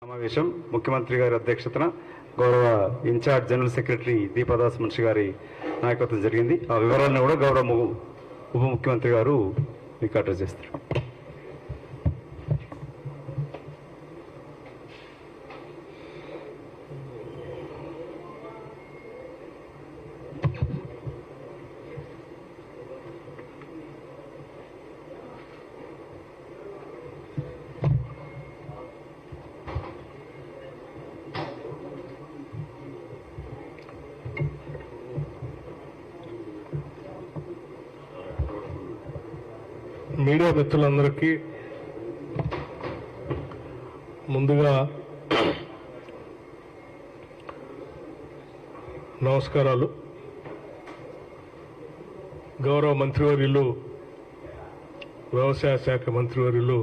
సమావేశం ముఖ్యమంత్రి గారి అధ్యక్షతన గౌరవ incharge general secretary Deepadas Munshi గారి నాయకత్వం జరిగింది. ఆ వివరాలను కూడా గౌరవ ఉప ముఖ్యమంత్రి గారు మీకు అడ్రస్ చేస్తారు. మీడియా మిత్రులందరికీ ముందుగా నమస్కారాలు. గౌరవ మంత్రివర్యులు వ్యవసాయ శాఖ మంత్రివర్యులు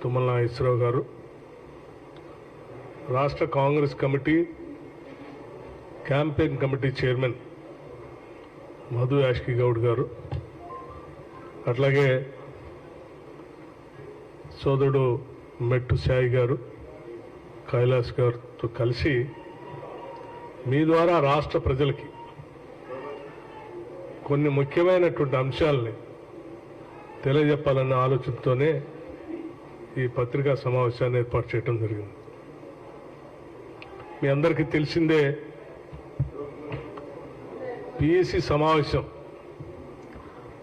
తుమ్మల నాగేశ్వరరావు గారు, రాష్ట్ర Congress committee campaign committee chairman Madhu Yaskhi Goud గారు, అట్లాగే సోదరుడు మెట్టు సాయి గారు, కైలాస్ గారితో కలిసి మీ ద్వారా రాష్ట్ర ప్రజలకి కొన్ని ముఖ్యమైనటువంటి అంశాలని తెలియజెప్పాలన్న ఆలోచనతోనే ఈ పత్రికా సమావేశాన్ని ఏర్పాటు చేయడం జరిగింది. మీ అందరికీ తెలిసిందే, పిఎసి సమావేశం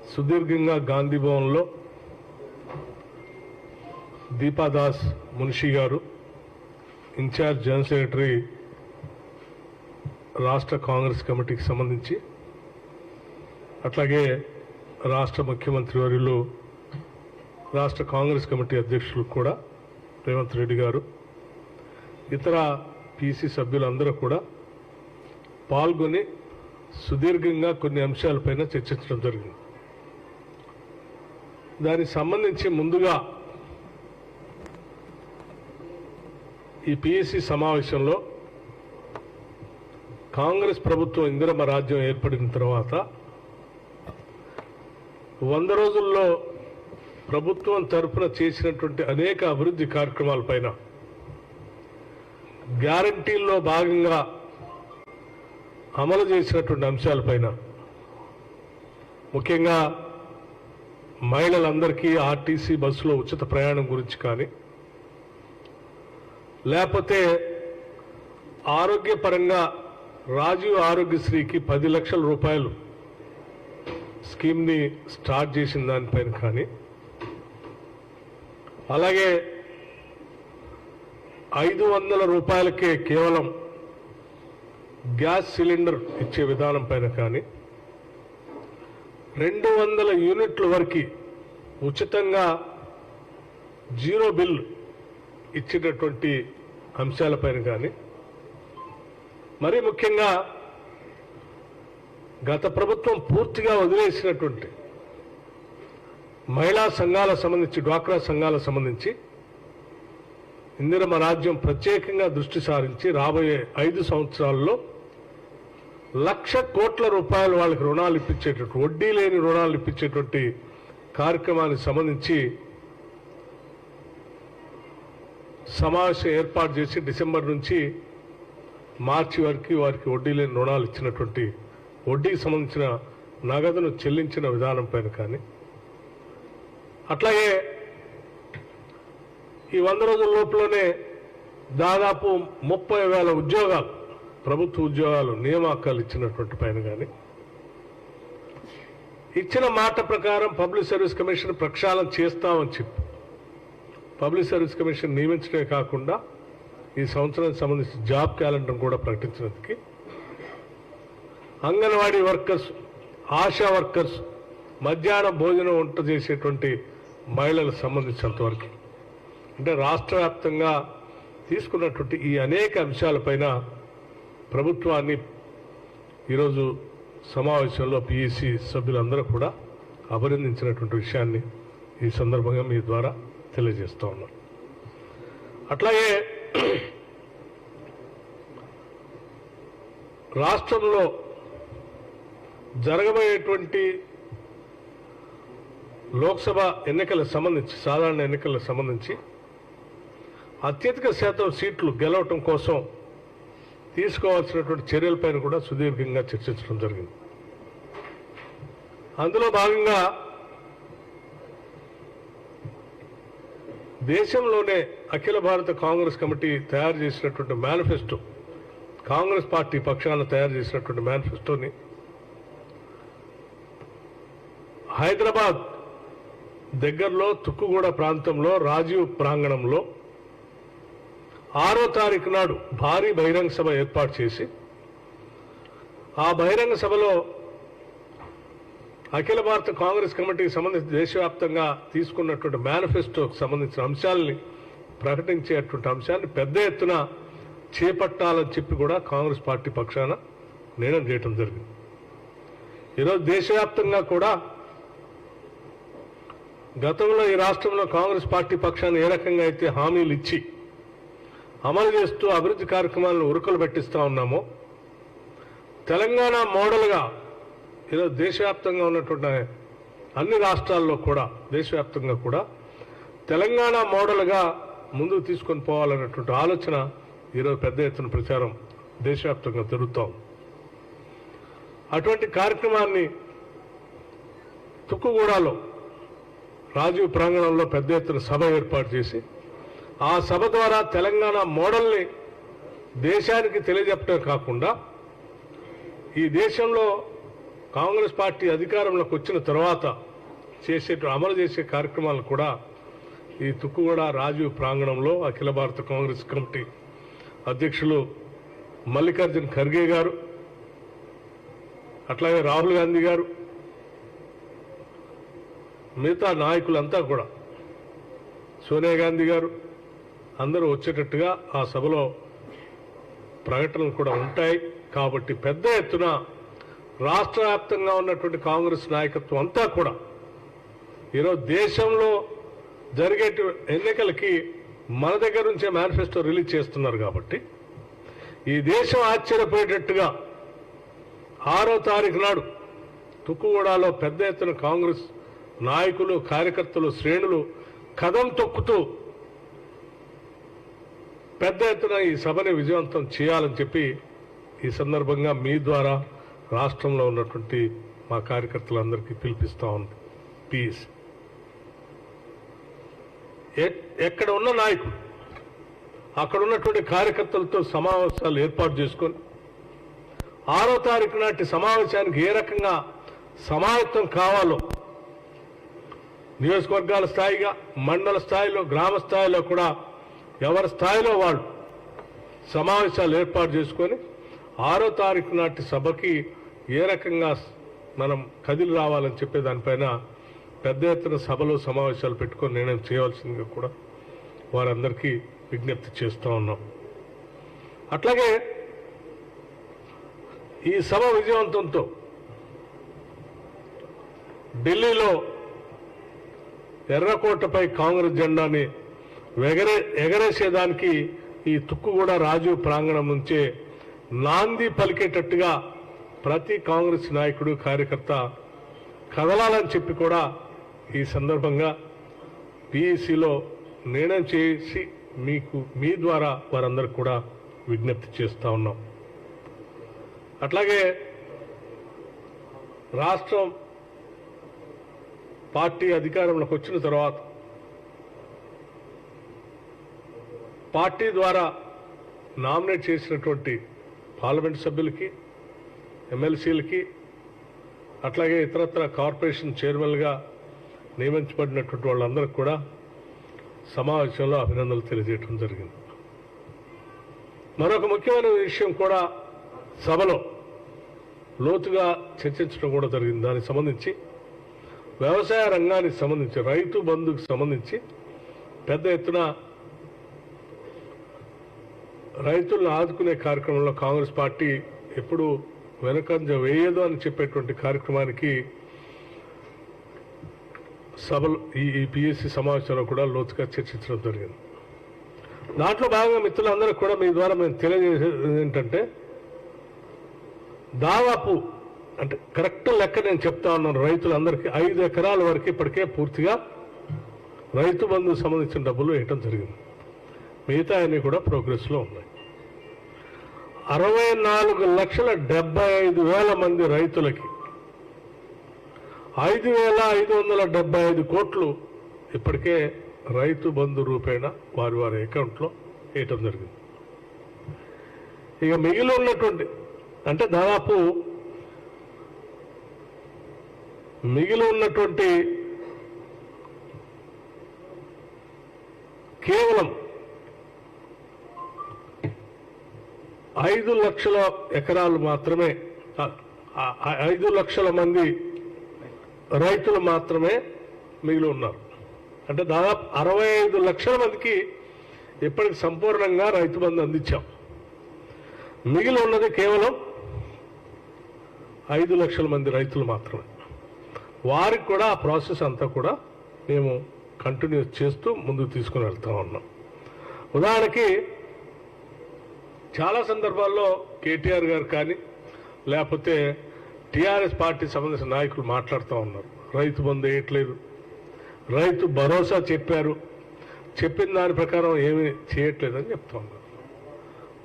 సుదీర్ఘంగా గాంధీ భవన్లో దీపాదాస్ మున్షి గారు, ఇన్ఛార్జ్ జనరల్ సెక్రటరీ రాష్ట్ర కాంగ్రెస్ కమిటీకి సంబంధించి, అట్లాగే రాష్ట్ర ముఖ్యమంత్రి వర్యులు రాష్ట్ర కాంగ్రెస్ కమిటీ అధ్యక్షులు కూడా రేవంత్ రెడ్డి గారు, ఇతర పీసీ సభ్యులందరూ కూడా పాల్గొని సుదీర్ఘంగా కొన్ని అంశాలపైన చర్చించడం జరిగింది. దానికి సంబంధించి ముందుగా ఈ పిఎస్సి సమావేశంలో కాంగ్రెస్ ప్రభుత్వం ఇందిరమ్మ రాజ్యం ఏర్పడిన తర్వాత 100 రోజుల్లో ప్రభుత్వం తరఫున చేసినటువంటి అనేక అభివృద్ధి కార్యక్రమాలపైన, గ్యారంటీల్లో భాగంగా అమలు చేసినటువంటి అంశాలపైన, ముఖ్యంగా మహిళలందరికీ ఆర్టీసీ బస్సులో ఉచిత ప్రయాణం గురించి కానీ, లేకపోతే ఆరోగ్యపరంగా రాజీవ్ ఆరోగ్యశ్రీకి 10 లక్షల రూపాయలు స్కీమ్ని స్టార్ట్ చేసిన దానిపైన కానీ, అలాగే 500 రూపాయలకే కేవలం గ్యాస్ సిలిండర్ ఇచ్చే విధానం పైన కానీ, 200 యూనిట్ల వరకు ఉచితంగా జీరో బిల్ ఇచ్చినటువంటి అంశాలపైన కానీ, మరీ ముఖ్యంగా గత ప్రభుత్వం పూర్తిగా వదిలేసినటువంటి మహిళా సంఘాలకు సంబంధించి, డ్వాక్రా సంఘాలకు సంబంధించి ఇందిరమ్మ రాజ్యం ప్రత్యేకంగా దృష్టి సారించి రాబోయే 5 సంవత్సరాల్లో 1,00,000 కోట్ల రూపాయలు వాళ్ళకి రుణాలు ఇప్పించేటటువంటి, వడ్డీ లేని రుణాలు ఇప్పించేటువంటి కార్యక్రమానికి సంబంధించి సమావేశం ఏర్పాటు చేసి డిసెంబర్ నుంచి మార్చి వరకు వారికి వడ్డీ లేని రుణాలు ఇచ్చినటువంటి, వడ్డీకి సంబంధించిన నగదును చెల్లించిన విధానం పైన కానీ, అట్లాగే ఈ 100 రోజుల లోపలనే దాదాపు 30,000 ఉద్యోగాలు, ప్రభుత్వ ఉద్యోగాలు నియామకాలు ఇచ్చినటువంటి పైన కానీ, ఇచ్చిన మాట ప్రకారం పబ్లిక్ సర్వీస్ కమిషన్ ప్రక్షాళన చేస్తామని చెప్పి పబ్లిక్ సర్వీస్ కమిషన్ నియమించడమే కాకుండా ఈ సంవత్సరానికి సంబంధించి జాబ్ క్యాలెండర్ కూడా ప్రకటించినందుకు, అంగన్వాడీ వర్కర్స్, ఆశా వర్కర్స్, మధ్యాహ్నం భోజనం వంట చేసేటువంటి మహిళలకు సంబంధించినంతవరకు, అంటే రాష్ట్ర వ్యాప్తంగా తీసుకున్నటువంటి ఈ అనేక అంశాలపైన ప్రభుత్వాన్ని ఈరోజు సమావేశంలో పిఎస్సి సభ్యులందరూ కూడా అభినందించినటువంటి విషయాన్ని ఈ సందర్భంగా మీ ద్వారా తెలియజేస్తూ ఉన్నాను. అట్లాగే రాష్ట్రంలో జరగబోయేటువంటి లోక్సభ ఎన్నికలకు సంబంధించి, సాధారణ ఎన్నికలకు సంబంధించి అత్యధిక శాతం సీట్లు గెలవటం కోసం తీసుకోవాల్సినటువంటి చర్యలపైన కూడా సుదీర్ఘంగా చర్చించడం జరిగింది. అందులో భాగంగా దేశంలోనే అఖిల భారత కాంగ్రెస్ కమిటీ తయారు చేసినటువంటి మేనిఫెస్టో, కాంగ్రెస్ పార్టీ పక్షాన తయారు చేసినటువంటి మేనిఫెస్టోని హైదరాబాద్ దగ్గరలో తుక్కుగూడ ప్రాంతంలో రాజీవ్ ప్రాంగణంలో 6వ తారీఖు నాడు భారీ బహిరంగ సభ ఏర్పాటు చేసి ఆ బహిరంగ సభలో అఖిల భారత కాంగ్రెస్ కమిటీకి సంబంధించి దేశవ్యాప్తంగా తీసుకున్నటువంటి మేనిఫెస్టోకి సంబంధించిన అంశాలని ప్రకటించేటువంటి అంశాన్ని పెద్ద ఎత్తున చేపట్టాలని చెప్పి కూడా కాంగ్రెస్ పార్టీ పక్షాన నిర్ణయం చేయడం జరిగింది. ఈరోజు దేశవ్యాప్తంగా కూడా గతంలో ఈ రాష్ట్రంలో కాంగ్రెస్ పార్టీ పక్షాన్ని ఏ రకంగా అయితే హామీలు ఇచ్చి అమలు చేస్తూ అభివృద్ధి కార్యక్రమాలను ఉరుకులు పెట్టిస్తూ ఉన్నామో, తెలంగాణ మోడల్గా ఈరోజు దేశవ్యాప్తంగా ఉన్నటువంటి అన్ని రాష్ట్రాల్లో కూడా దేశవ్యాప్తంగా కూడా తెలంగాణ మోడల్గా ముందుకు తీసుకొని పోవాలన్నటువంటి ఆలోచన ఈరోజు పెద్ద ఎత్తున ప్రచారం దేశవ్యాప్తంగా జరుగుతాం. అటువంటి కార్యక్రమాన్ని తుక్కుగూడలో రాజీవ్ ప్రాంగణంలో పెద్ద ఎత్తున సభ ఏర్పాటు చేసి ఆ సభ ద్వారా తెలంగాణ మోడల్ని దేశానికి తెలియజెప్పడం కాకుండా ఈ దేశంలో కాంగ్రెస్ పార్టీ అధికారంలోకి వచ్చిన తర్వాత అమలు చేసే కార్యక్రమాలు కూడా ఈ తుక్కుగూడ రాజీవ్ ప్రాంగణంలో అఖిల భారత కాంగ్రెస్ కమిటీ అధ్యక్షులు మల్లికార్జున్ ఖర్గే గారు, అట్లాగే రాహుల్ గాంధీ గారు, మిగతా నాయకులంతా కూడా, సోనియా గాంధీ గారు అందరూ వచ్చేటట్టుగా ఆ సభలో ప్రకటనలు కూడా ఉంటాయి. కాబట్టి పెద్ద ఎత్తున రాష్ట్ర వ్యాప్తంగా ఉన్నటువంటి కాంగ్రెస్ నాయకత్వం అంతా కూడా ఈరోజు దేశంలో జరిగే ఎన్నికలకి మన దగ్గర నుంచే మేనిఫెస్టో రిలీజ్ చేస్తున్నారు. కాబట్టి ఈ దేశం ఆశ్చర్యపోయేటట్టుగా 6వ తారీఖు నాడు తుక్కుగూడలో పెద్ద ఎత్తున కాంగ్రెస్ నాయకులు, కార్యకర్తలు, శ్రేణులు కదం తొక్కుతూ పెద్ద ఎత్తున ఈ సభని విజయవంతం చేయాలని చెప్పి ఈ సందర్భంగా మీ ద్వారా రాష్ట్రంలో ఉన్నటువంటి మా కార్యకర్తలందరికీ పిలిపిస్తా ఉంది. పీస్ ఎక్కడ ఉన్న నాయకులు అక్కడ ఉన్నటువంటి కార్యకర్తలతో సమావేశాలు ఏర్పాటు చేసుకొని 6వ తారీఖు నాటి సమావేశానికి ఏ రకంగా సమాయత్తం కావాలో నియోజకవర్గాల స్థాయిగా, మండల స్థాయిలో, గ్రామ స్థాయిలో కూడా ఎవరి స్థాయిలో వాళ్ళు సమావేశాలు ఏర్పాటు చేసుకొని 6వ తారీఖు నాటి సభకి ఏ రకంగా మనం కదిలి రావాలని చెప్పే దానిపైన పెద్ద ఎత్తున సభలో సమావేశాలు పెట్టుకొని నిర్ణయం చేయవలసిందిగా కూడా వారందరికీ విజ్ఞప్తి చేస్తూ ఉన్నాం. అట్లాగే ఈ సభ విజయవంతంతో ఢిల్లీలో ఎర్రకోటపై కాంగ్రెస్ జెండాని ఎగరేసేదానికి ఈ తుక్కుగూడ రాజీవ్ ప్రాంగణం నుంచే నాంది పలికేటట్టుగా ప్రతి కాంగ్రెస్ నాయకుడు, కార్యకర్త కదలాలని చెప్పి కూడా ఈ సందర్భంగా పిఈసిలో నిర్ణయం చేసి మీ ద్వారా వారందరికి కూడా విజ్ఞప్తి చేస్తూ ఉన్నాం. అట్లాగే రాష్ట్రం పార్టీ అధికారంలోకి వచ్చిన తర్వాత పార్టీ ద్వారా నామినేట్ చేసినటువంటి పార్లమెంట్ సభ్యులకి, ఎమ్మెల్సీలకి, అట్లాగే ఇతరత్ర కార్పొరేషన్ చైర్మన్గా నియమించబడినటువంటి వాళ్ళందరికీ కూడా సమావేశంలో అభినందనలు తెలియజేయడం జరిగింది. మరొక ముఖ్యమైన విషయం కూడా సభలో లోతుగా చర్చించడం కూడా జరిగింది. దానికి సంబంధించి వ్యవసాయ రంగానికి సంబంధించి, రైతు బంధుకు సంబంధించి పెద్ద ఎత్తున రైతులను ఆదుకునే కార్యక్రమంలో కాంగ్రెస్ పార్టీ ఎప్పుడు వెనకంజ వేయదు అని చెప్పేటువంటి కార్యక్రమానికి సభలు ఈ పిఎస్సి సమావేశంలో కూడా లోతుగా చర్చించడం జరిగింది. దాంట్లో భాగంగా మిత్రులందరూ కూడా మీ ద్వారా మేము తెలియజేసేది ఏంటంటే, దాదాపు అంటే కరెక్ట్ లెక్క నేను చెప్తా ఉన్నాను, రైతులందరికీ 5 ఎకరాల వరకు ఇప్పటికే పూర్తిగా రైతు బంధుకు సంబంధించిన డబ్బులు వేయటం జరిగింది. మిగతా అన్నీ కూడా ప్రోగ్రెస్లో ఉన్నాయి. 64,75,000 మంది రైతులకి 5,575 కోట్లు ఇప్పటికే రైతు బంధు రూపేణ వారి వారి అకౌంట్లో వేయటం జరిగింది. ఇక మిగిలి ఉన్నటువంటి అంటే దాదాపు మిగిలి ఉన్నటువంటి కేవలం 5 లక్షల ఎకరాలు మాత్రమే 5 లక్షల మంది రైతులు మాత్రమే మిగిలి ఉన్నారు. అంటే దాదాపు 65 లక్షల మందికి ఇప్పటికి సంపూర్ణంగా రైతు బంధు అందించాం. మిగిలి ఉన్నది కేవలం 5 లక్షల మంది రైతులు మాత్రమే. వారికి కూడా ఆ ప్రాసెస్ అంతా కూడా మేము కంటిన్యూ చేస్తూ ముందుకు తీసుకుని వెళ్తా ఉన్నాం. ఉదాహరణకి చాలా సందర్భాల్లో కేటీఆర్ గారు కానీ లేకపోతే టీఆర్ఎస్ పార్టీ సంబంధించిన నాయకులు మాట్లాడుతూ ఉన్నారు, రైతు బంధు వేయట్లేదు, రైతు భరోసా చెప్పారు, చెప్పిన దాని ప్రకారం ఏమీ చేయట్లేదని చెప్తా ఉన్నారు.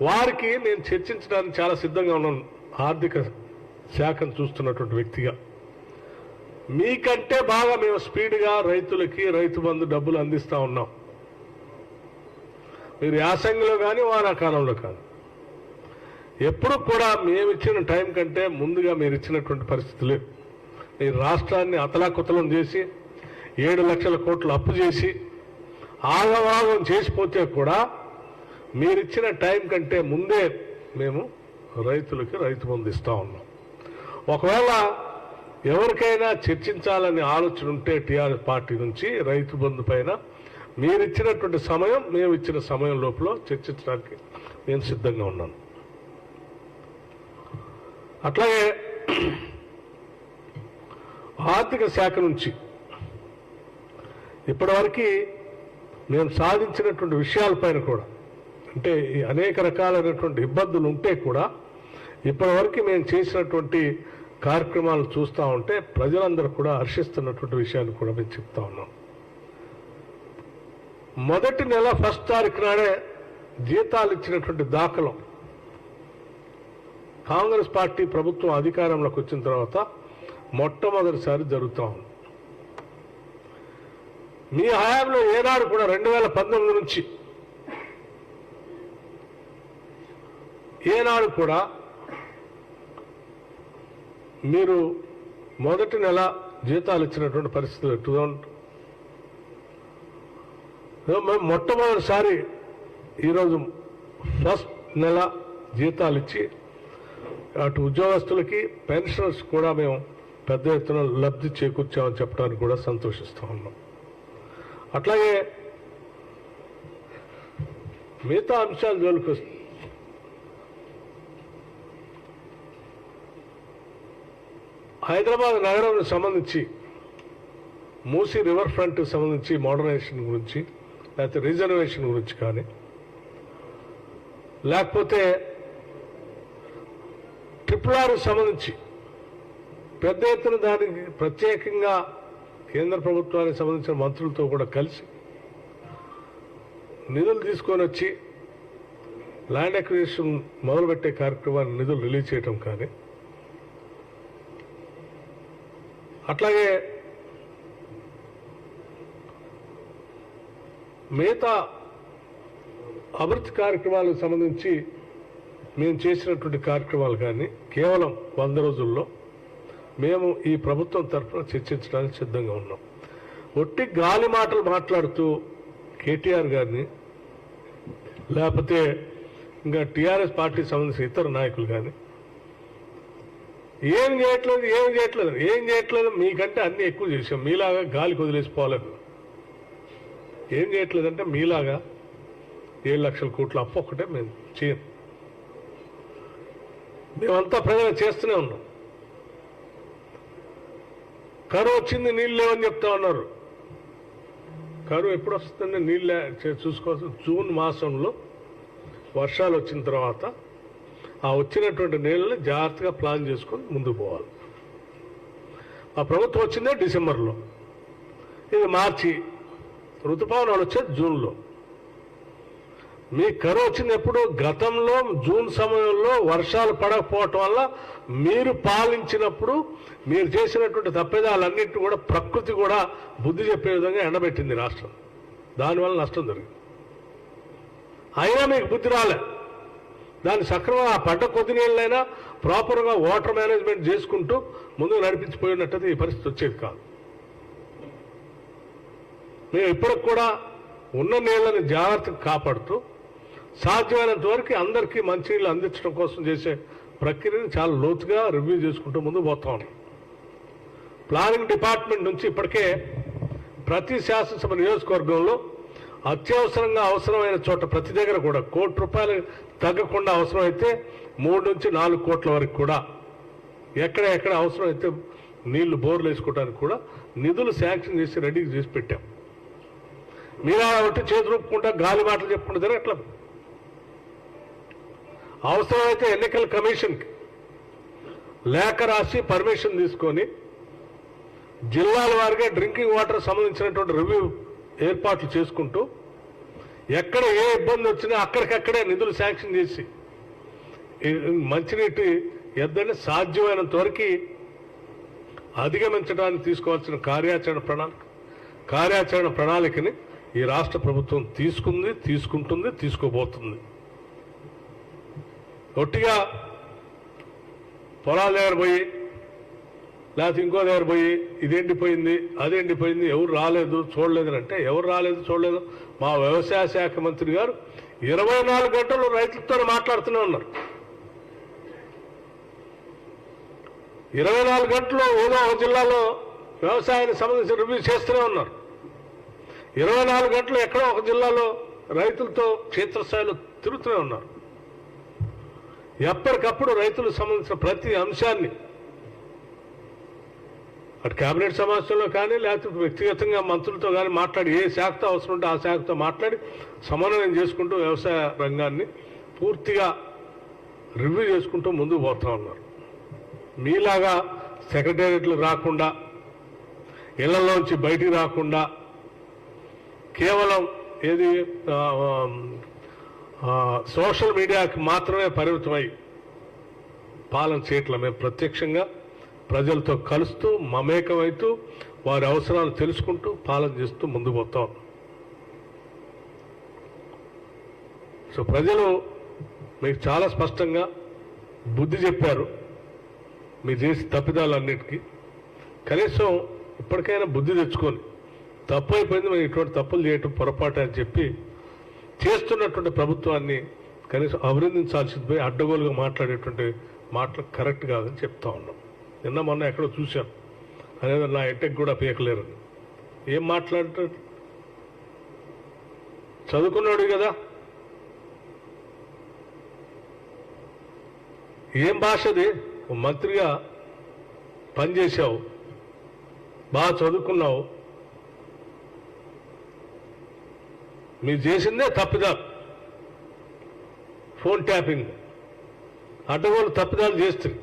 వారికి నేను చర్చించడానికి చాలా సిద్ధంగా ఉన్నాను. ఆర్థిక శాఖను చూస్తున్నటువంటి వ్యక్తిగా మీకంటే బాగా మేము స్పీడ్గా రైతులకి రైతు బంధు డబ్బులు అందిస్తూ ఉన్నాం. మీరు యాసంగిలో కానీ వానాకాలంలో కానీ ఎప్పుడు కూడా మేము ఇచ్చిన టైం కంటే ముందుగా మీరు ఇచ్చినటువంటి పరిస్థితి లేదు. ఈ రాష్ట్రాన్ని అతలాకుతలం చేసి 7 లక్షల కోట్లు అప్పు చేసి ఆగవాగం చేసిపోతే కూడా మీరిచ్చిన టైం కంటే ముందే మేము రైతులకి రైతు బంధు ఇస్తూ ఉన్నాం. ఒకవేళ ఎవరికైనా చర్చించాలని ఆలోచన ఉంటే టీఆర్ఎస్ పార్టీ నుంచి రైతు బంధు పైన మీరిచ్చినటువంటి సమయం మేము ఇచ్చిన సమయం లోపల చర్చించడానికి నేను సిద్ధంగా ఉన్నాను. అట్లాగే ఆర్థిక శాఖ నుంచి ఇప్పటివరకు మేము సాధించినటువంటి విషయాలపైన కూడా అంటే అనేక రకాలైనటువంటి ఇబ్బందులు ఉంటే కూడా ఇప్పటివరకు మేము చేసినటువంటి కార్యక్రమాలు చూస్తూ ఉంటే ప్రజలందరూ కూడా హర్షిస్తున్నటువంటి విషయాన్ని కూడా మేము చెప్తా ఉన్నాం. మొదటి నెల 1 తారీఖు నాడే జీతాలు ఇచ్చినటువంటి దాఖలం కాంగ్రెస్ పార్టీ ప్రభుత్వం అధికారంలోకి వచ్చిన తర్వాత మొట్టమొదటిసారి జరుగుతూ ఉంది. మీ హయాంలో ఏనాడు కూడా 2019 నుంచి ఏనాడు కూడా మీరు మొదటి నెల జీతాలు ఇచ్చినటువంటి పరిస్థితులు మేము మొట్టమొదటిసారి ఈరోజు 1st నెల జీతాలు ఇచ్చి అటు ఉద్యోగస్తులకి పెన్షనర్స్ కూడా మేము పెద్ద ఎత్తున లబ్ధి చేకూర్చామని చెప్పడానికి కూడా సంతోషిస్తూ ఉన్నాం. అట్లాగే మిగతా అంశాలు జోలికి వస్తే హైదరాబాద్ నగరానికి సంబంధించి మూసీ రివర్ ఫ్రంట్కి సంబంధించి మోడర్నైజేషన్ గురించి లేకపోతే రిజర్వేషన్ గురించి కానీ లేకపోతే RRRకి సంబంధించి పెద్ద ఎత్తున దానికి ప్రత్యేకంగా కేంద్ర ప్రభుత్వానికి సంబంధించిన మంత్రులతో కూడా కలిసి నిధులు తీసుకొని వచ్చి ల్యాండ్ అక్విజిషన్ మొదలుపెట్టే కార్యక్రమాన్ని నిధులు రిలీజ్ చేయటం కానీ అట్లాగే మిగతా అభివృద్ధి కార్యక్రమాలకు సంబంధించి మేము చేసినటువంటి కార్యక్రమాలు కానీ కేవలం 100 రోజుల్లో మేము ఈ ప్రభుత్వం తరఫున చర్చించడానికి సిద్ధంగా ఉన్నాం. ఒట్టి గాలి మాటలు మాట్లాడుతూ కేటీఆర్ గారిని లేకపోతే ఇంకా టీఆర్ఎస్ పార్టీకి సంబంధించిన ఇతర నాయకులు కానీ ఏం చేయట్లేదు మీకంటే అన్ని ఎక్కువ చేసాం, మీలాగా గాలికి వదిలేసిపోవాలని ఏం చేయట్లేదంటే మీలాగా 7 లక్షల కోట్ల అప్పు ఒక్కటే మేము చేయను. మేమంతా ప్రజలు చేస్తూనే ఉన్నాం. కరువు వచ్చింది నీళ్ళు లేవని చెప్తా ఉన్నారు. కరువు ఎప్పుడు వస్తుందంటే నీళ్ళు చూసుకోవాల్సి జూన్ మాసంలో వర్షాలు వచ్చిన తర్వాత ఆ వచ్చినటువంటి నీళ్ళని జాగ్రత్తగా ప్లాన్ చేసుకొని ముందుకు పోవాలి. ఆ ప్రభుత్వం వచ్చిందే డిసెంబర్లో, ఇది మార్చి, ఋతుపవనాలు వచ్చేది జూన్లో. మీ కరువు వచ్చినప్పుడు గతంలో జూన్ సమయంలో వర్షాలు పడకపోవటం వల్ల మీరు పాలించినప్పుడు మీరు చేసినటువంటి తప్పిదాలన్నింటినీ కూడా ప్రకృతి కూడా బుద్ధి చెప్పే విధంగా ఎండబెట్టింది రాష్ట్రం. దానివల్ల నష్టం జరిగింది. అయినా మీకు బుద్ధి రాలే. దాన్ని సక్రమంగా పడ్డ కొద్ది నీళ్ళైనా ప్రాపర్గా వాటర్ మేనేజ్మెంట్ చేసుకుంటూ ముందుకు నడిపించిపోయినట్టయితే ఈ పరిస్థితి వచ్చేది కాదు. మేము ఇప్పటికి కూడా ఉన్న నీళ్ళని జాగ్రత్తగా కాపాడుతూ సాధ్యమైనంత వరకు అందరికీ మంచినీళ్ళు అందించడం కోసం చేసే ప్రక్రియని చాలా లోతుగా రివ్యూ చేసుకుంటూ ముందుకు పోతా ఉన్నాం. ప్లానింగ్ డిపార్ట్మెంట్ నుంచి ఇప్పటికే ప్రతి శాసనసభ నియోజకవర్గంలో అత్యవసరంగా అవసరమైన చోట ప్రతి దగ్గర కూడా ₹1 కోటి తగ్గకుండా అవసరమైతే 3 నుంచి 4 కోట్ల వరకు కూడా ఎక్కడ అవసరమైతే నీళ్లు బోర్లు వేసుకోవడానికి కూడా నిధులు శాంక్షన్ చేసి రెడీ చేసి పెట్టాం. మీరు ఒకటి చేతులు ఒప్పుకుంటా గాలి మాటలు చెప్పుకుంటా జరగట్లా. అవసరమైతే ఎన్నికల కమిషన్కి లేఖ రాసి పర్మిషన్ తీసుకొని జిల్లాల వారిగా డ్రింకింగ్ వాటర్ సంబంధించినటువంటి రివ్యూ ఏర్పాట్లు చేసుకుంటూ ఎక్కడ ఏ ఇబ్బంది వచ్చినా అక్కడికక్కడే నిధులు శాంక్షన్ చేసి మంచినీటి ఎద్దడిని సాధ్యమైనంత వరకు అధిగమించడానికి తీసుకోవాల్సిన కార్యాచరణ ప్రణాళికని ఈ రాష్ట్ర ప్రభుత్వం తీసుకుంటుంది, తీసుకోబోతుంది. ఒట్టిగా పొలాల దగ్గర పోయి లేకపోతే ఇంకో దగ్గర పోయి ఇదేండిపోయింది అదేండిపోయింది ఎవరు రాలేదు చూడలేదు అంటే ఎవరు రాలేదు చూడలేదు మా వ్యవసాయ శాఖ మంత్రి గారు 24 గంటలు రైతులతో మాట్లాడుతూనే ఉన్నారు. 24 గంటలు ఏదో ఒక జిల్లాలో వ్యవసాయానికి సంబంధించిన రివ్యూ చేస్తూనే ఉన్నారు. 24 గంటలు ఎక్కడో ఒక జిల్లాలో రైతులతో క్షేత్రస్థాయిలో తిరుగుతూనే ఉన్నారు. ఎప్పటికప్పుడు రైతులకు సంబంధించిన ప్రతి అంశాన్ని అటు కేబినెట్ సమావేశంలో కానీ లేకపోతే వ్యక్తిగతంగా మంత్రులతో కానీ మాట్లాడి ఏ శాఖతో అవసరం ఉంటే ఆ శాఖతో మాట్లాడి సమన్వయం చేసుకుంటూ వ్యవసాయ రంగాన్ని పూర్తిగా రివ్యూ చేసుకుంటూ ముందుకు పోతా ఉన్నారు. మీలాగా సెక్రటేరియట్లు రాకుండా ఇళ్లలోంచి బయటికి రాకుండా కేవలం ఏది సోషల్ మీడియాకి మాత్రమే పరిమితమై పాలన చేయట్ల. మేము ప్రత్యక్షంగా ప్రజలతో కలుస్తూ మమేకమవుతూ వారి అవసరాలు తెలుసుకుంటూ పాలన చేస్తూ ముందుకు పోతాం. సో ప్రజలు మీకు చాలా స్పష్టంగా బుద్ధి చెప్పారు. మీరు చేసే తప్పిదాలన్నిటికీ కనీసం ఇప్పటికైనా బుద్ధి తెచ్చుకొని తప్పు అయిపోయింది, మేము ఇటువంటి తప్పులు చేయటం పొరపాటు అని చెప్పి చేస్తున్నటువంటి ప్రభుత్వాన్ని కనీసం అభినందించాల్సింది పోయి అడ్డగోలుగా మాట్లాడేటువంటి మాటలు కరెక్ట్ కాదని చెప్తా ఉన్నాం. నిన్న మొన్న ఎక్కడో చూశాను అనేది నా ఇంటికి కూడా పీకలేరు. ఏం మాట్లాడతాడు? చదువుకున్నాడు కదా, ఏం భాషది? మంత్రిగా పనిచేశావు, బాగా చదువుకున్నావు, మీరు చేసిందే తప్పిదాలు, ఫోన్ ట్యాపింగ్, అడ్డగోలు తప్పిదాలు చేస్తుంది.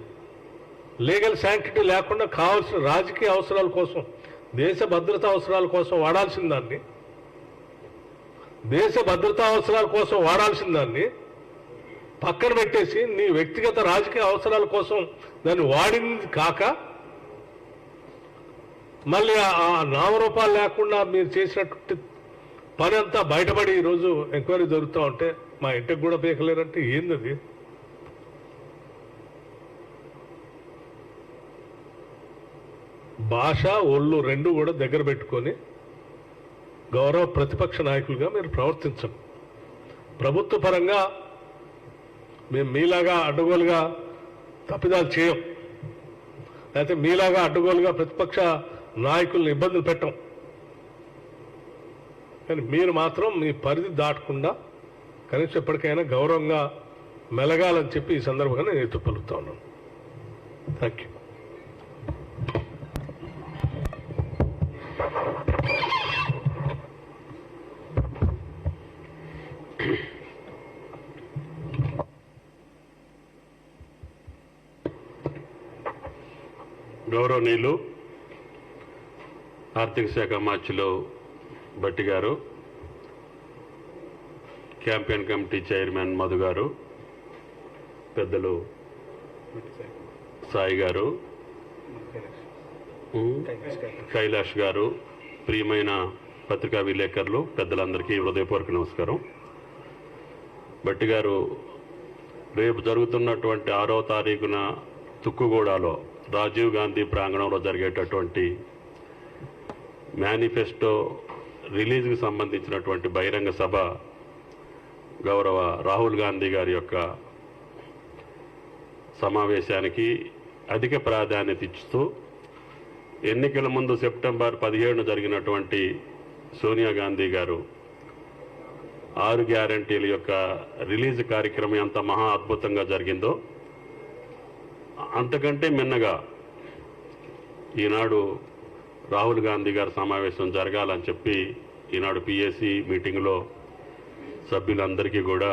లీగల్ శాంక్టిటీ లేకుండా కావాల్సిన రాజకీయ అవసరాల కోసం, దేశ భద్రతా అవసరాల కోసం వాడాల్సిన దాన్ని పక్కన పెట్టేసి నీ వ్యక్తిగత రాజకీయ అవసరాల కోసం దాన్ని వాడింది కాక మళ్ళీ ఆ నామరూపాలు లేకుండా మీరు చేసినటువంటి పని అంతా బయటపడి ఈరోజు ఎంక్వైరీ జరుగుతూ ఉంటే మా ఇంటికి కూడా పీకలేరంటే ఏందది? భాష ఒళ్ళు రెండు కూడా దగ్గర పెట్టుకొని గౌరవ ప్రతిపక్ష నాయకులుగా మీరు ప్రవర్తించండి. ప్రభుత్వ పరంగా మేము మీలాగా అడ్డగోలుగా తప్పిదాలు చేయం, లేకపోతే మీలాగా అడ్డగోలుగా ప్రతిపక్ష నాయకులను ఇబ్బందులు పెట్టం. కానీ మీరు మాత్రం మీ పరిధి దాటకుండా కనీసం ఎప్పటికైనా గౌరవంగా మెలగాలని చెప్పి ఈ సందర్భంగా నేను ఎత్తు పలుకుతా ఉన్నాను. Thank you. గౌరవనీయులు ఆర్థిక శాఖ మంత్రులు భట్టి గారు, క్యాంపెయిన్ కమిటీ చైర్మన్ మధు గారు, పెద్దలు సాయి గారు, కైలాష్ గారు, ప్రియమైన పత్రికా విలేకరులు పెద్దలందరికీ హృదయపూర్వక నమస్కారం. భట్టి గారు రేపు జరుగుతున్నటువంటి 6వ తారీఖున తుక్కుగూడలో రాజీవ్ గాంధీ ప్రాంగణంలో జరిగేటటువంటి మేనిఫెస్టో రిలీజ్కి సంబంధించినటువంటి బహిరంగ సభ గౌరవ రాహుల్ గాంధీ గారి యొక్క సమావేశానికి అధిక ప్రాధాన్యత ఇస్తూ ఎన్నికల ముందు సెప్టెంబర్ 17న జరిగినటువంటి సోనియా గాంధీ గారు 6 గ్యారంటీల యొక్క రిలీజ్ కార్యక్రమం ఎంత మహా అద్భుతంగా జరిగిందో అంతకంటే మిన్నగా ఈనాడు రాహుల్ గాంధీ గారి సమావేశం జరగాలని చెప్పి ఈనాడు పిఎస్సి మీటింగ్లో సభ్యులందరికీ కూడా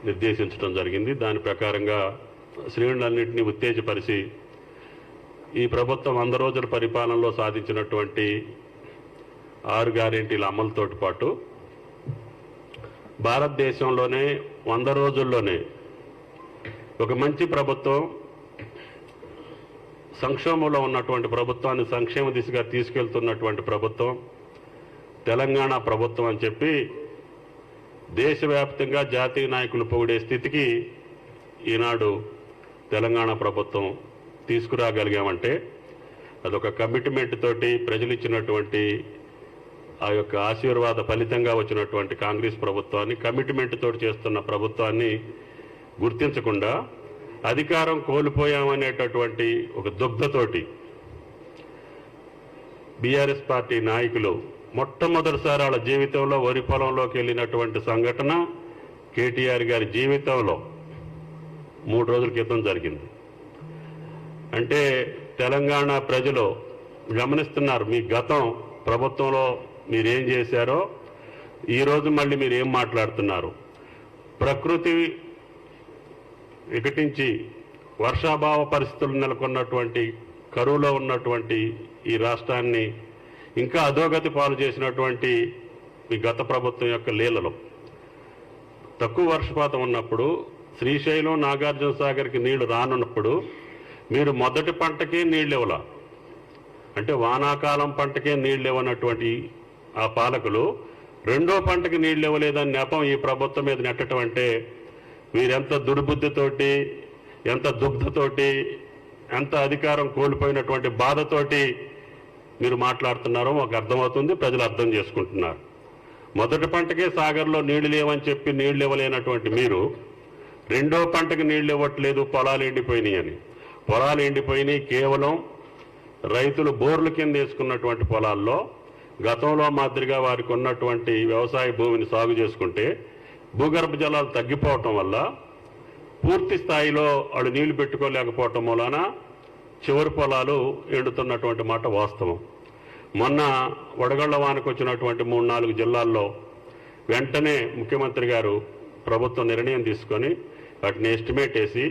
నిర్దేశించడం జరిగింది. దాని ప్రకారంగా శ్రేణులన్నింటినీ ఉత్తేజపరిచి ఈ ప్రభుత్వం 100 రోజుల పరిపాలనలో సాధించినటువంటి 6 గ్యారెంటీల అమలుతోటి పాటు భారతదేశంలోనే 100 రోజుల్లోనే ఒక మంచి ప్రభుత్వం, సంక్షోభంలో ఉన్నటువంటి ప్రభుత్వాన్ని సంక్షేమ దిశగా తీసుకెళ్తున్నటువంటి ప్రభుత్వం తెలంగాణ ప్రభుత్వం అని చెప్పి దేశవ్యాప్తంగా జాతీయ నాయకులు పొగిడే స్థితికి ఈనాడు తెలంగాణ ప్రభుత్వం తీసుకురాగలిగామంటే అదొక కమిట్మెంట్ తోటి ప్రజలు ఇచ్చినటువంటి ఆ యొక్క ఆశీర్వాద ఫలితంగా వచ్చినటువంటి కాంగ్రెస్ ప్రభుత్వాన్ని, కమిట్మెంట్ తోటి చేస్తున్న ప్రభుత్వాన్ని గుర్తించకుండా అధికారం కోల్పోయామనేటటువంటి ఒక దుగ్ధతోటి బీఆర్ఎస్ పార్టీ నాయకులు మొట్టమొదటిసారి వాళ్ళ జీవితంలో వరి పొలంలోకి వెళ్ళినటువంటి సంఘటన కేటీఆర్ గారి జీవితంలో 3 రోజుల క్రితం జరిగింది. అంటే తెలంగాణ ప్రజలు గమనిస్తున్నారు మీ గతం ప్రభుత్వంలో మీరేం చేశారో, ఈరోజు మళ్ళీ మీరు ఏం మాట్లాడుతున్నారు. ప్రకృతి వికటించి వర్షాభావ పరిస్థితులు నెలకొన్నటువంటి, కరువులో ఉన్నటువంటి ఈ రాష్ట్రాన్ని ఇంకా అధోగతి పాలు చేసినటువంటి మీ గత ప్రభుత్వం యొక్క లీలలు, తక్కువ వర్షపాతం ఉన్నప్పుడు శ్రీశైలం, నాగార్జున సాగర్కి నీళ్లు రానున్నప్పుడు మీరు మొదటి పంటకే నీళ్ళు ఇవ్వాల, అంటే వానాకాలం పంటకే నీళ్ళు ఇవ్వనటువంటి ఆ పాలకులు రెండో పంటకి నీళ్ళు ఇవ్వలేదని నెపం ఈ ప్రభుత్వం మీద నెట్టడం అంటే మీరెంత దుర్బుద్ధితోటి, ఎంత దుగ్ధతోటి, ఎంత అధికారం కోల్పోయినటువంటి బాధతోటి మీరు మాట్లాడుతున్నారో మాకు అర్థమవుతుంది, ప్రజలు అర్థం చేసుకుంటున్నారు. మొదటి పంటకే సాగర్లో నీళ్లు లేవని చెప్పి నీళ్లు ఇవ్వలేనటువంటి మీరు రెండో పంటకి నీళ్లు ఇవ్వట్లేదు, పొలాలు ఎండిపోయినాయి అని. పొలాలు ఎండిపోయినాయి కేవలం రైతులు బోర్ల కింద వేసుకున్నటువంటి పొలాల్లో గతంలో మాదిరిగా వారికి ఉన్నటువంటి వ్యవసాయ భూమిని సాగు చేసుకుంటే భూగర్భ జలాలు తగ్గిపోవటం వల్ల పూర్తి స్థాయిలో వాళ్ళు నీళ్లు పెట్టుకోలేకపోవటం మూలాన చివరి పొలాలు ఎండుతున్నటువంటి మాట వాస్తవం. మొన్న వడగళ్ల వానకు వచ్చినటువంటి 3-4 జిల్లాల్లో వెంటనే ముఖ్యమంత్రి గారు ప్రభుత్వం నిర్ణయం తీసుకొని వాటిని ఎస్టిమేట్ వేసి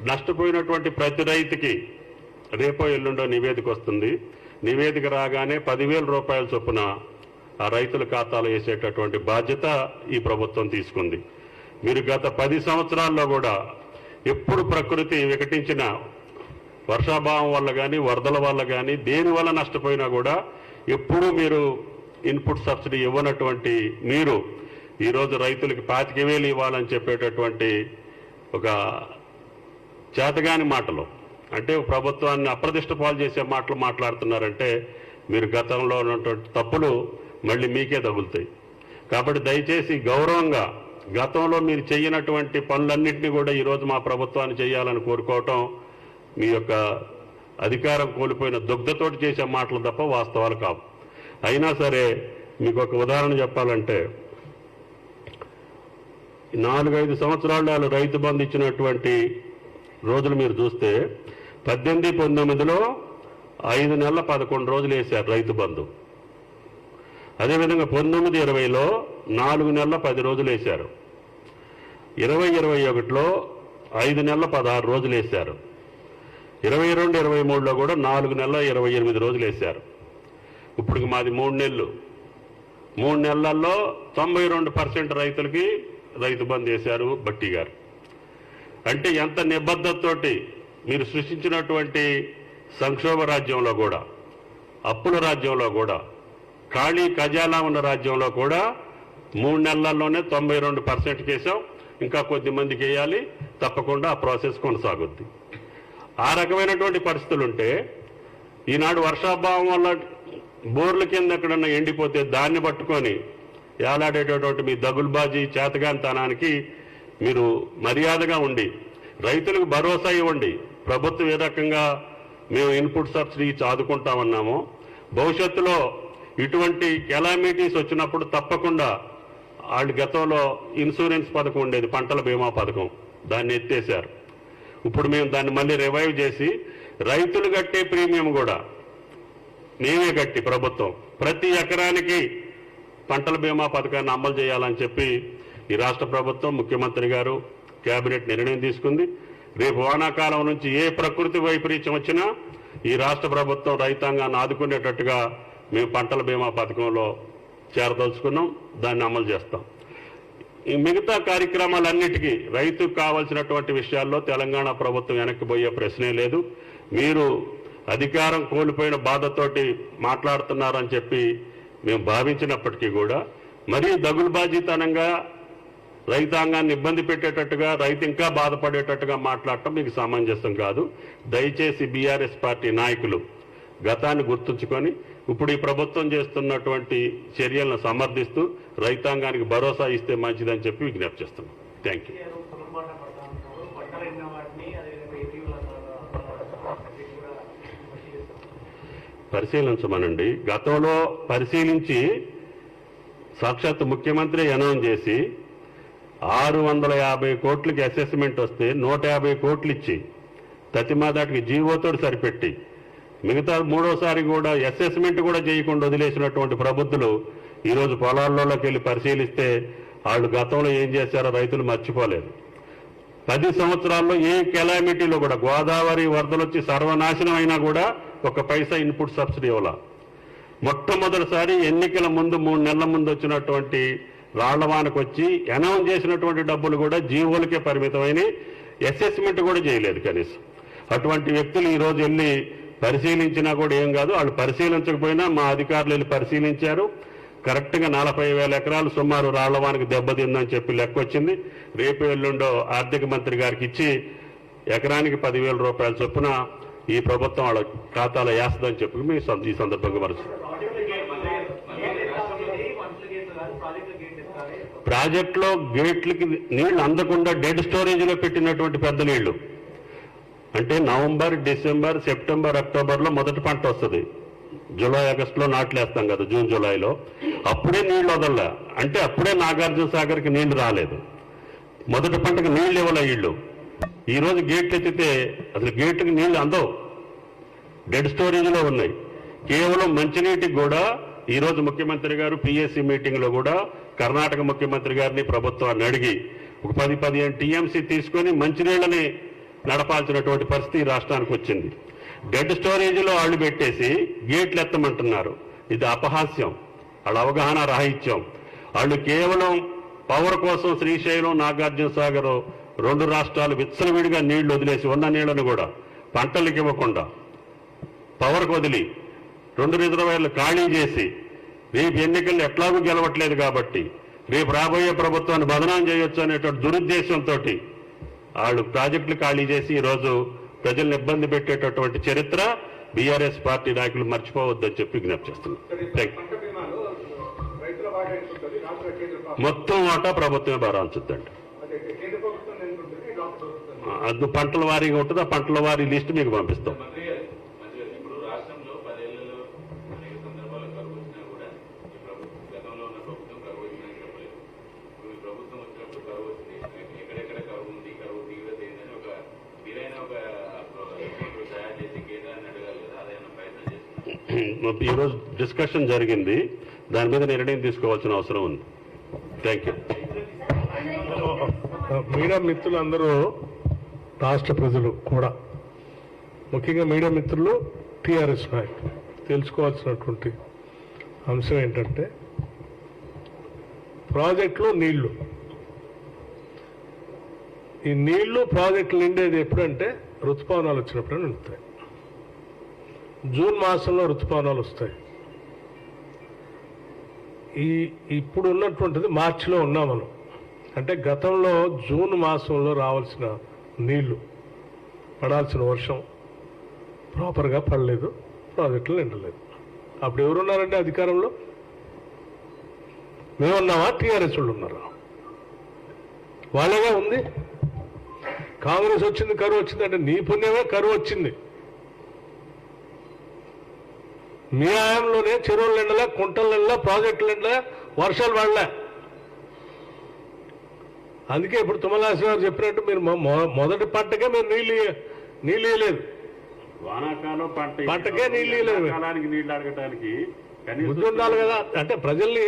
నష్టపోయినటువంటి ప్రతి రైతుకి రేపో ఎల్లుండో నివేదిక వస్తుంది. నివేదిక రాగానే 10,000 రూపాయల చొప్పున ఆ రైతుల ఖాతాలో వేసేటటువంటి బాధ్యత ఈ ప్రభుత్వం తీసుకుంది. మీరు గత 10 సంవత్సరాల్లో కూడా ఎప్పుడు ప్రకృతి వికటించిన వర్షాభావం వల్ల కానీ, వరదల వల్ల కానీ, దేని వల్ల నష్టపోయినా కూడా ఎప్పుడూ మీరు ఇన్పుట్ సబ్సిడీ ఇవ్వనటువంటి మీరు ఈరోజు రైతులకి 25,000 ఇవ్వాలని చెప్పేటటువంటి ఒక చేతగాని మాటలు, అంటే ప్రభుత్వాన్ని అప్రదిష్ట పాలు చేసే మాటలు మాట్లాడుతున్నారంటే మీరు గతంలో ఉన్నటువంటి తప్పులు మళ్ళీ మీకే తగులుతాయి. కాబట్టి దయచేసి గౌరవంగా గతంలో మీరు చేయనటువంటి పనులన్నింటినీ కూడా ఈరోజు మా ప్రభుత్వాన్ని చేయాలని కోరుకోవటం మీ యొక్క అధికారం కోల్పోయిన దుగ్ధతోటి చేసే మాటలు తప్ప వాస్తవాలు కావు. అయినా సరే మీకు ఒక ఉదాహరణ చెప్పాలంటే 4-5 సంవత్సరాలు వాళ్ళు రైతు బంధు ఇచ్చినటువంటి రోజులు మీరు చూస్తే 18-19లో 5 నెలల 11 రోజులు వేశారు రైతు బంధు. అదేవిధంగా 19-20లో 4 నెలల 10 రోజులు వేశారు. 20-21లో 5 నెలల 16 రోజులు వేశారు. 22-23లో కూడా 4 నెలల 28 రోజులు వేశారు. ఇప్పుడు మాది 3 నెలలు 3 నెలల్లో 92% రైతులకి రైతు బంధు వేశారు బట్టి గారు. అంటే ఎంత నిబద్ధతతోటి మీరు సృష్టించినటువంటి సంక్షోభ రాజ్యంలో కూడా, అప్పుల రాజ్యంలో కూడా, ఖాళీ ఖజానా ఉన్న రాజ్యంలో కూడా 3 నెలల్లోనే 92% వేసాం. ఇంకా కొద్ది మందికి వేయాలి, తప్పకుండా ఆ ప్రాసెస్ కొనసాగుద్ది. ఆ రకమైనటువంటి పరిస్థితులు ఉంటే ఈనాడు వర్షాభావం వల్ల బోర్ల కింద ఎక్కడన్నా ఎండిపోతే దాన్ని పట్టుకొని ఏలాడేటటువంటి మీ దగులుబాజీ చేతగానితనానికి మీరు మర్యాదగా ఉండి రైతులకు భరోసా ఇవ్వండి. ప్రభుత్వం ఏ రకంగా మేము ఇన్పుట్ సబ్సిడీ ఇచ్చి ఆదుకుంటామన్నామో, భవిష్యత్తులో ఇటువంటి కెలామిటీస్ వచ్చినప్పుడు తప్పకుండా వాళ్ళు గతంలో ఇన్సూరెన్స్ పథకం ఉండేది, పంటల బీమా పథకం, దాన్ని ఎత్తేశారు. ఇప్పుడు మేము దాన్ని మళ్ళీ రివైవ్ చేసి రైతులు కట్టే ప్రీమియం కూడా మేమే కట్టి ప్రభుత్వం ప్రతి ఎకరానికి పంటల బీమా పథకాన్ని అమలు చేయాలని చెప్పి ఈ రాష్ట్ర ప్రభుత్వం, ముఖ్యమంత్రి గారు, కేబినెట్ నిర్ణయం తీసుకుంది. రేపు వానాకాలం నుంచి ఏ ప్రకృతి వైపరీత్యం వచ్చినా ఈ రాష్ట్ర ప్రభుత్వం రైతాంగాన్ని ఆదుకునేటట్టుగా మేము పంటల బీమా పథకంలో చేరదలుచుకున్నాం, దాన్ని అమలు చేస్తాం. ఈ మిగతా కార్యక్రమాలన్నిటికీ రైతుకు కావాల్సినటువంటి విషయాల్లో తెలంగాణ ప్రభుత్వం వెనక్కిపోయే ప్రశ్నే లేదు. మీరు అధికారం కోల్పోయిన బాధతోటి మాట్లాడుతున్నారని చెప్పి మేము భావించినప్పటికీ కూడా మరీ దగులుబాజీతనంగా రైతాంగాన్ని ఇబ్బంది పెట్టేటట్టుగా, రైతు ఇంకా బాధపడేటట్టుగా మాట్లాడటం మీకు సమంజసం కాదు. దయచేసి బీఆర్ఎస్ పార్టీ నాయకులు గతాన్ని గుర్తుంచుకొని ఇప్పుడు ఈ ప్రభుత్వం చేస్తున్నటువంటి చర్యలను సమర్థిస్తూ రైతాంగానికి భరోసా ఇస్తే మంచిదని చెప్పి విజ్ఞప్తి చేస్తున్నాం. Thank you. పరిశీలించమనండి. గతంలో పరిశీలించి సాక్షాత్ ముఖ్యమంత్రి అనౌన్స్ చేసి 650 కోట్లకి అసెస్మెంట్ వస్తే 150 కోట్లు ఇచ్చి తతిమాదాటికి జీవోతో సరిపెట్టి మిగతా మూడోసారి కూడా అసెస్మెంట్ కూడా చేయకుండా వదిలేసినటువంటి ప్రబుద్ధులు ఈరోజు పొలాల్లోకి వెళ్ళి పరిశీలిస్తే వాళ్ళు గతంలో ఏం చేశారో రైతులు మర్చిపోలేదు. 10 సంవత్సరాల్లో ఏ కెలామిటీలో కూడా గోదావరి వరదలు వచ్చి సర్వనాశనం అయినా కూడా 1 పైసా ఇన్పుట్ సబ్సిడీ ఇవ్వాల. మొట్టమొదటిసారి ఎన్నికల ముందు 3 నెలల ముందు వచ్చినటువంటి రాళ్లవానకు వచ్చి అనౌన్స్ చేసినటువంటి డబ్బులు కూడా జీవోలకే పరిమితమైన, అసెస్మెంట్ కూడా చేయలేదు కనీసం. అటువంటి వ్యక్తులు ఈరోజు వెళ్ళి పరిశీలించినా కూడా ఏం కాదు, వాళ్ళు పరిశీలించకపోయినా మా అధికారులు వెళ్ళి పరిశీలించారు. కరెక్ట్గా 40,000 ఎకరాలు సుమారు రాళ్లవానికి దెబ్బతిందని చెప్పి లెక్క వచ్చింది. రేపు ఎల్లుండో ఆర్థిక మంత్రి గారికి ఇచ్చి ఎకరానికి 10,000 రూపాయల చొప్పున ఈ ప్రభుత్వం వాళ్ళ ఖాతాలో వేస్తుందని చెప్పి మీ ఈ సందర్భంగా మరచు. ప్రాజెక్టులో గేట్లకి నీళ్లు అందకుండా డెడ్ స్టోరేజ్లో పెట్టినటువంటి పెద్ద నీళ్లు అంటే నవంబర్, డిసెంబర్, సెప్టెంబర్, అక్టోబర్లో మొదటి పంట వస్తుంది. జూలై, ఆగస్టులో నాట్లు వేస్తాం కదా, జూన్, జూలైలో. అప్పుడే నీళ్లు వదలలే, అంటే అప్పుడే నాగార్జున సాగర్కి నీళ్లు రాలేదు. మొదటి పంటకు నీళ్లు ఇవ్వలే వీళ్ళు. ఈరోజు గేట్లు ఎత్తితే అసలు గేట్కి నీళ్లు అందవు, డెడ్ స్టోరేజ్లో ఉన్నాయి. కేవలం మంచినీటికి కూడా ఈరోజు ముఖ్యమంత్రి గారు పిఎస్సి మీటింగ్లో కూడా కర్ణాటక ముఖ్యమంత్రి గారిని, ప్రభుత్వాన్ని అడిగి ఒక 10-15 టీఎంసీ తీసుకొని మంచినీళ్ళని నడపాల్సినటువంటి పరిస్థితి రాష్ట్రానికి వచ్చింది. డెడ్ స్టోరేజ్లో వాళ్ళు పెట్టేసి గేట్లు ఎత్తమంటున్నారు. ఇది అపహాస్యం, వాళ్ళ అవగాహన రాహిత్యం. వాళ్ళు కేవలం పవర్ కోసం శ్రీశైలం, నాగార్జున సాగర్ 2 రాష్ట్రాలు విచ్చలవిడిగా నీళ్లు వదిలేసి ఉన్న నీళ్లను కూడా పంటలకు ఇవ్వకుండా పవర్కు వదిలి 2 రిజర్వాయర్లు ఖాళీ చేసి రేపు ఎన్నికలు ఎట్లాగూ గెలవట్లేదు కాబట్టి రేపు రాబోయే ప్రభుత్వాన్ని బదనాం చేయొచ్చు అనేటువంటి దురుద్దేశంతో వాళ్ళు ప్రాజెక్టులు ఖాళీ చేసి ఈరోజు ప్రజలను ఇబ్బంది పెట్టేటటువంటి చరిత్ర బీఆర్ఎస్ పార్టీ నాయకులు మర్చిపోవద్దని చెప్పి విజ్ఞప్తి చేస్తున్నాం. మొత్తం వాటా ప్రభుత్వమే భరాంచుద్దండి. అది పంటల వారీగా ఉంటుంది, ఆ పంటల వారీ లిస్ట్ మీకు పంపిస్తాం. ఈరోజు డిస్కషన్ జరిగింది, దాని మీద నిర్ణయం తీసుకోవాల్సిన అవసరం ఉంది. Thank you. మీడియా మిత్రులందరూ, రాష్ట్ర ప్రజలు కూడా, ముఖ్యంగా మీడియా మిత్రులు, టీఆర్ఎస్ నాయకులు తెలుసుకోవాల్సినటువంటి అంశం ఏంటంటే ప్రాజెక్టులు నీళ్లు. ఈ నీళ్లు ప్రాజెక్టులు నిండేది ఎప్పుడంటే ఋతుపవనాలు వచ్చినప్పుడు నిండుతాయి. జూన్ మాసంలో ఋతుపవనాలు వస్తాయి. ఇప్పుడు ఉన్నటువంటిది మార్చిలో ఉన్నాం మనం. అంటే గతంలో జూన్ మాసంలో రావాల్సిన నీళ్లు, పడాల్సిన వర్షం ప్రాపర్గా పడలేదు, ప్రాజెక్టులు నిండలేదు. అప్పుడు ఎవరున్నారంటే అధికారంలో? మేమున్నామా, టీఆర్ఎస్ వాళ్ళు ఉన్నారా? వాళ్ళగా ఉంది. కాంగ్రెస్ వచ్చింది, కరువు వచ్చిందంటే నీ పుణ్యమే కరువు వచ్చింది. మీ హయాంలోనే చెరువులు నిండలే, కుంటలు నిండలే, ప్రాజెక్టులు నిండలే, వర్షాలు పడలే. అందుకే ఇప్పుడు తుమ్మలాశ్వర గారు చెప్పినట్టు మీరు మొదటి పంటకే మీరు నీళ్ళు ఇవ్వలేదు. వానాకాలం పంటకే నీళ్ళు ఇవ్వలేదు. నీళ్లు అడగటానికి బుద్ధి ఉండాలి కదా. అంటే ప్రజల్ని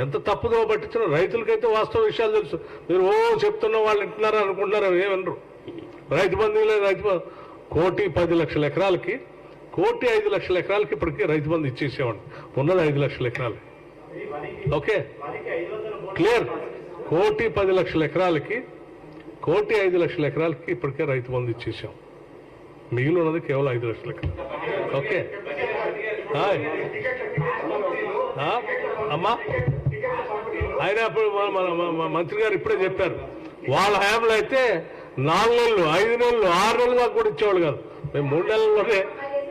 ఎంత తప్పుదో పట్టించిన రైతులకైతే వాస్తవ విషయాలు తెలుసు. మీరు చెప్తున్న వాళ్ళు వింటున్నారు అనుకుంటున్నారు, ఏమనరు. రైతు బంధు లేదు. 1,10,00,000 ఎకరాలకి 1,05,00,000 ఎకరాలకి ఇప్పటికీ రైతు బంధు ఇచ్చేసేవాడి. ఉన్నది 5,00,000 ఎకరాలు. Okay, clear. 1,10,00,000 ఎకరాలకి 1,05,00,000 ఎకరాలకి ఇప్పటికే రైతు బంధు ఇచ్చేసాం. మిగిలి ఉన్నది కేవలం 5,00,000 ఎకరాలు. ఓకే అమ్మా, ఆయన అప్పుడు మన మంత్రి గారు ఇప్పుడే చెప్పారు, వాళ్ళ హయాంలో అయితే 4 నెలలు, 5 నెలలు, 6 నెలలు దాకా కూడా ఇచ్చేవాళ్ళు కాదు. మేము 3 నెలల్లోనే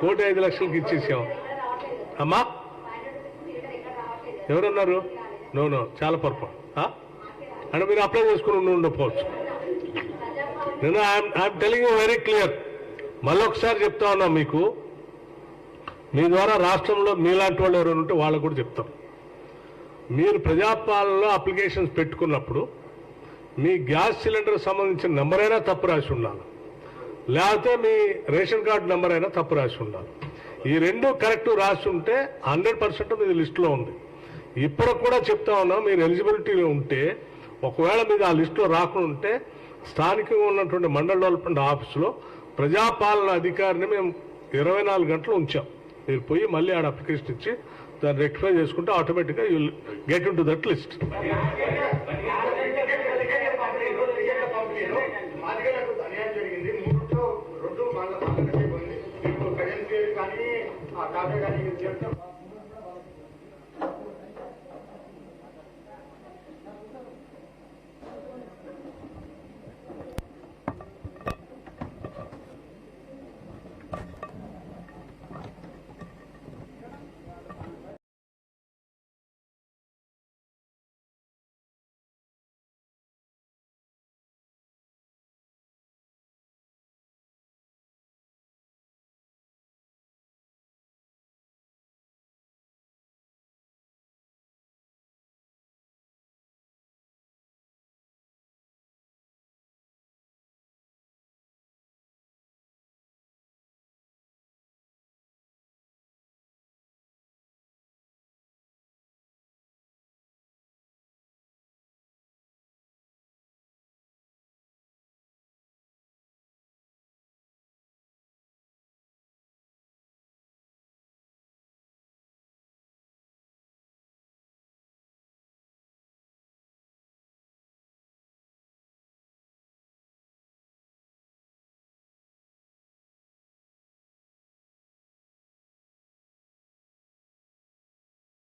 1,05,00,000కి ఇచ్చేసాం. అమ్మా ఎవరన్నారు? నో చాలా పొరపాటు. అంటే మీరు అప్లై చేసుకుని ఉండకపోవచ్చు. నేను I'm telling you very clear. మళ్ళీ ఒకసారి చెప్తా ఉన్నా మీకు, మీ ద్వారా రాష్ట్రంలో మీలాంటి వాళ్ళు ఎవరైనా ఉంటే వాళ్ళకు కూడా చెప్తాం. మీరు ప్రజాపాలనలో అప్లికేషన్స్ పెట్టుకున్నప్పుడు మీ గ్యాస్ సిలిండర్ సంబంధించిన నెంబర్ అయినా తప్పు రాసి ఉండాలి, లేకపోతే మీ రేషన్ కార్డు నెంబర్ అయినా తప్పు రాసి ఉండాలి. ఈ రెండు కరెక్ట్ రాసి ఉంటే 100% మీది లిస్టులో ఉంది. ఇప్పుడు కూడా చెప్తా ఉన్నాం, మీరు ఎలిజిబిలిటీలో ఉంటే, ఒకవేళ మీరు ఆ లిస్టులో రాకుండా ఉంటే స్థానికంగా ఉన్నటువంటి మండల డెవలప్మెంట్ ఆఫీసులో ప్రజాపాలన అధికారిని మేము 24 గంటలు ఉంచాం. మీరు పోయి మళ్ళీ ఆడ అప్లికేషన్ ఇచ్చి దాన్ని రెక్టిఫై చేసుకుంటే ఆటోమేటిక్గా you get in to that list. కానీ